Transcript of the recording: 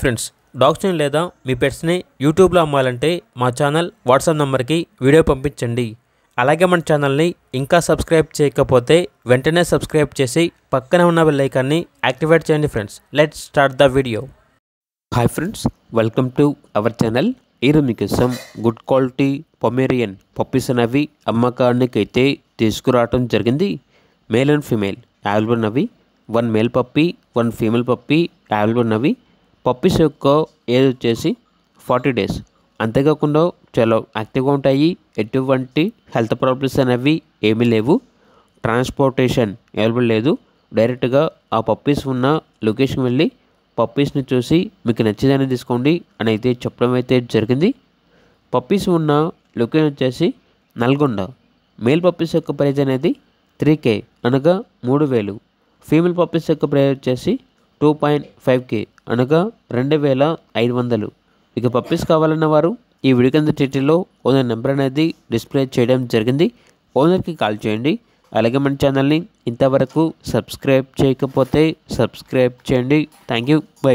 Friends, డాగ్స్ని లేదా మీ పెట్స్ని యూట్యూబ్లో అమ్మాలంటే మా ఛానల్ వాట్సాప్ నెంబర్కి వీడియో పంపించండి. అలాగే మన ఛానల్ని ఇంకా సబ్స్క్రైబ్ చేయకపోతే వెంటనే సబ్స్క్రైబ్ చేసి పక్కనే ఉన్న బెల్ ఐకాన్ని యాక్టివేట్ చేయండి. Friends, let's start the video. Hi friends, welcome to our channel. ఈరోజు మీకోసం గుడ్ క్వాలిటీ పొమేరియన్ పప్పీస్ అనేవి అమ్మకానికి అయితే తీసుకురావడం జరిగింది. మేల్ అండ్ ఫీమేల్ అవైలబుల్ ఉన్నవి. 1 male puppy 1 female puppy available ఉన్నవి. పప్పీస్ యొక్క ఏజ్ వచ్చేసి 40 డేస్. అంతేకాకుండా చాలా యాక్టివ్గా ఉంటాయి. ఎటువంటి హెల్త్ ప్రాబ్లమ్స్ అనేవి ఏమీ లేవు. ట్రాన్స్పోర్టేషన్ అవైలబుల్ లేదు. డైరెక్ట్గా ఆ పప్పీస్ ఉన్న లొకేషన్ వెళ్ళి పప్పీస్ని చూసి మీకు నచ్చిందని తీసుకోండి అని అయితే చెప్పడం అయితే జరిగింది. పప్పీస్ ఉన్న లొకేషన్ వచ్చేసి నల్గొండ. మేల్ పప్పీస్ యొక్క ప్రైజ్ అనేది 3K అనగా 3000. ఫీమేల్ పప్పీస్ యొక్క ప్రైజ్ వచ్చేసి 2.5K అనగా 2500. ఇక పప్పీస్ కావాలన్న వారు ఈ వీడియో కింద టైటిల్లో ఓనర్ నెంబర్ అనేది డిస్ప్లే చేయడం జరిగింది. ఓనర్కి కాల్ చేయండి. అలాగే మన ఛానల్ని ఇంతవరకు సబ్స్క్రైబ్ చేయకపోతే సబ్స్క్రైబ్ చేయండి. Thank you. బై.